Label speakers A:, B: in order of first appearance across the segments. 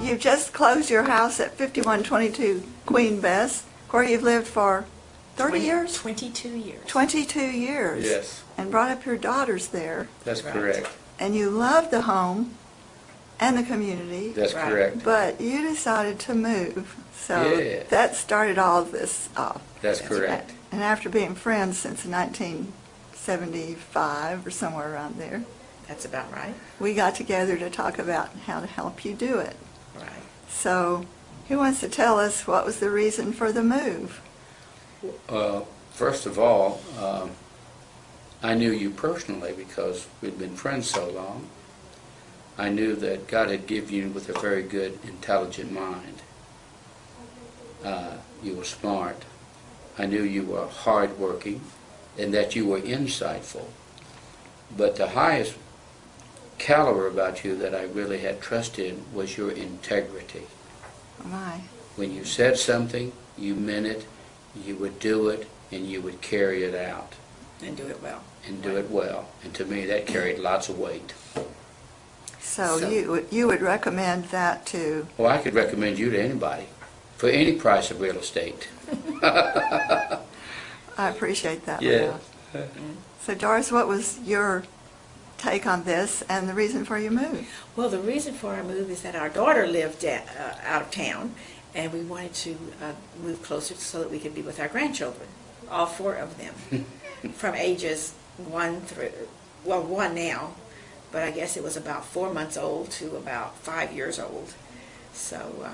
A: you've just closed your house at 5122 Queen Bess, where you've lived for 30 years?
B: 22 years.
A: 22 years.
C: Yes.
A: And brought up your daughters there.
C: That's
B: Right.
C: correct.
A: And you love the home and the community.
C: That's
B: Right.
C: correct.
A: But you decided to move. So
C: Yeah.
A: that started all of this off.
C: That's correct.
A: And after being friends since 1975 or somewhere around there,
B: That's about right.
A: we got together to talk about how to help you do it.
B: Right.
A: So who wants to tell us what was the reason for the move?
C: First of all, I knew you personally because we'd been friends so long. I knew that God had given you with a very good, intelligent mind. You were smart. I knew you were hardworking and that you were insightful. But the highest caliber about you that I really had trust in was your integrity.
A: Oh my.
C: When you said something, you meant it, you would do it, and you would carry it out.
B: And do it well.
C: And do it well. And to me, that carried lots of weight.
A: So you would recommend that to...
C: Well, I could recommend you to anybody for any price of real estate.
A: I appreciate that.
C: Yeah.
A: So Doris, what was your take on this and the reason for your move?
B: Well, the reason for our move is that our daughter lived out of town, and we wanted to move closer so that we could be with our grandchildren, all four of them, from ages 1 through, well, 1 now, but I guess it was about 4 months old to about 5 years old. So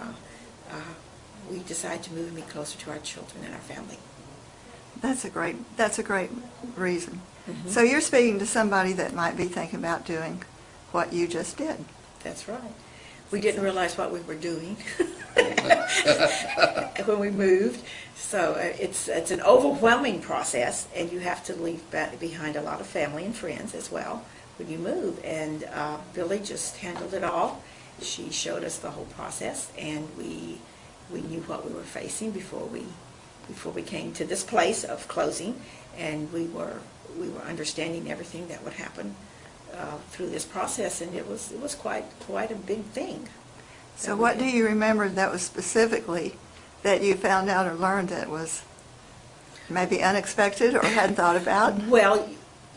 B: we decided to move me closer to our children and our family.
A: That's a great reason.
B: Mm-hmm.
A: So you're speaking to somebody that might be thinking about doing what you just did.
B: That's right. We didn't realize what we were doing when we moved. So it's an overwhelming process, and you have to leave behind a lot of family and friends as well when you move. And Billy just handled it all. She showed us the whole process, and we knew what we were facing before we came to this place of closing, and we were understanding everything that would happen through this process, and it was quite a big thing.
A: So what do you remember that was specifically that you found out or learned that was maybe unexpected or hadn't thought about?
B: Well,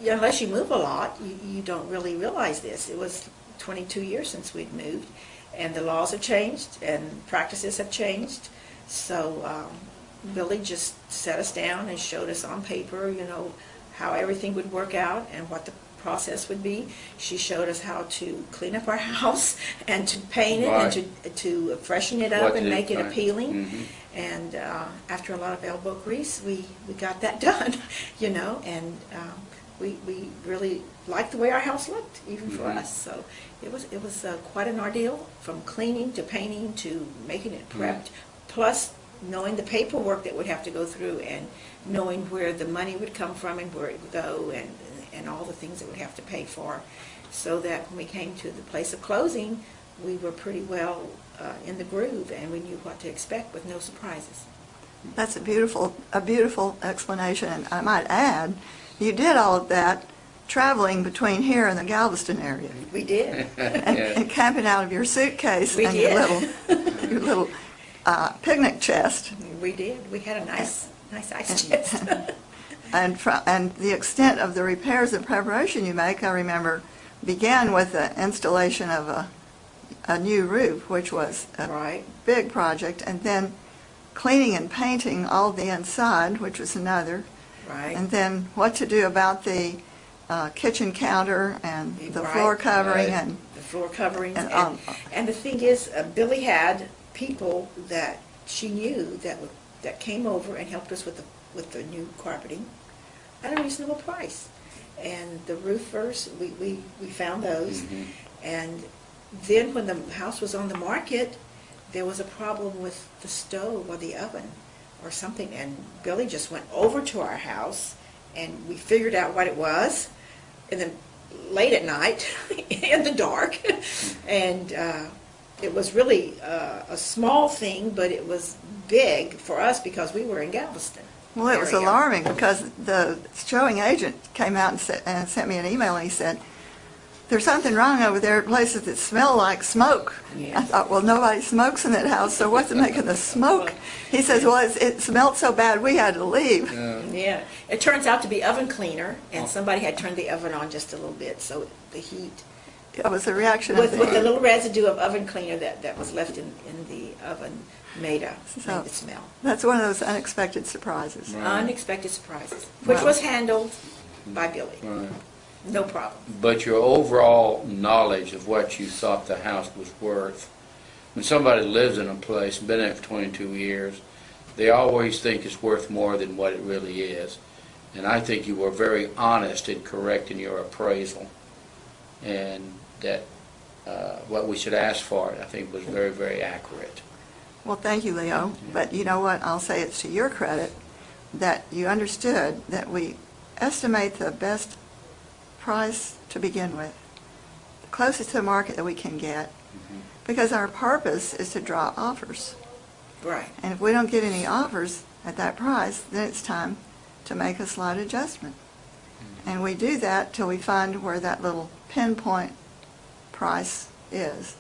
B: unless you move a lot, you don't really realize this. It was 22 years since we'd moved, and the laws have changed and practices have changed. So Billy just sat us down and showed us on paper, how everything would work out and what the process would be. She showed us how to clean up our house and to paint it
C: Right.
B: and to freshen it up and make it
C: right.
B: appealing.
C: Mhm.
B: And after a lot of elbow grease, we got that done, and we really liked the way our house looked, even for
C: Mhm.
B: us. So it was quite an ordeal, from cleaning to painting to making it prepped, plus knowing the paperwork that would have to go through and knowing where the money would come from and where it would go and all the things that we'd have to pay for, so that when we came to the place of closing, we were pretty well in the groove and we knew what to expect with no surprises.
A: That's a beautiful explanation, and I might add, you did all of that traveling between here and the Galveston area.
B: We did.
A: And camping out of your suitcase
B: We
A: and
B: did.
A: your little picnic chest.
B: We did. We had a nice ice chest.
A: And the extent of the repairs and preparation you make, I remember, began with the installation of a new roof, which was a
B: Right.
A: big project, and then cleaning and painting all the inside, which was another,
B: Right.
A: and then what to do about the kitchen counter and the
B: Right.
A: floor covering
C: Right.
A: and
B: The floor coverings.
A: And,
B: And the thing is, Billy had people that she knew that came over and helped us with the new carpeting at a reasonable price. And the roofers, we found those.
C: Mhm.
B: And then when the house was on the market, there was a problem with the stove or the oven or something. And Billy just went over to our house and we figured out what it was. And then late at night, in the dark, and it was really a small thing, but it was big for us because we were in Galveston.
A: well, it was
B: area.
A: alarming because the showing agent came out and sent me an email, and he said, there's something wrong over there at places that smell like smoke.
B: Yeah.
A: I thought, well, nobody smokes in that house, so what's making the smoke? He says, well, it smelled so bad we had to leave.
B: Yeah, it turns out to be oven cleaner, and somebody had turned the oven on just a little bit, so the heat,
A: It was a reaction
B: with
A: of
B: the little residue of oven cleaner that was left in the oven, made it smell.
A: That's one of those unexpected surprises.
C: Right.
B: Unexpected surprises, which
A: Wow.
B: was handled by Billy.
C: Right.
B: No problem.
C: But your overall knowledge of what you thought the house was worth, when somebody lives in a place, been there for 22 years, they always think it's worth more than what it really is. And I think you were very honest and correct in your appraisal. And that what we should ask for, I think, was very, very accurate.
A: Well, thank you, Leo. But you know what? I'll say it's to your credit that you understood that we estimate the best price to begin with, the closest to the market that we can get, because our purpose is to draw offers.
B: Right.
A: And if we don't get any offers at that price, then it's time to make a slight adjustment. And we do that till we find where that little pinpoint price is.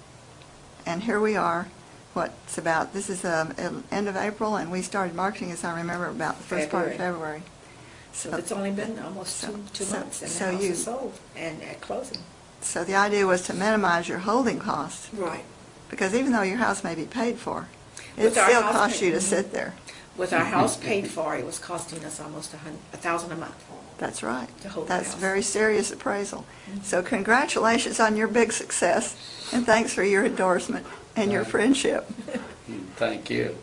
A: And here we are. This is the end of April, and we started marketing, as I remember, about the first part of February.
B: So it's only been almost two months, and the house is sold and at closing.
A: So the idea was to minimize your holding costs,
B: Right.
A: because even though your house may be paid for, it
B: With our
A: still
B: house
A: costs you
B: paid-
A: to sit there.
B: With our house paid for, it was costing us almost $1,000 a month.
A: That's right.
B: To hold the
A: That's
B: house.
A: very serious appraisal. So congratulations on your big success, and thanks for your endorsement and your friendship.
C: Thank you.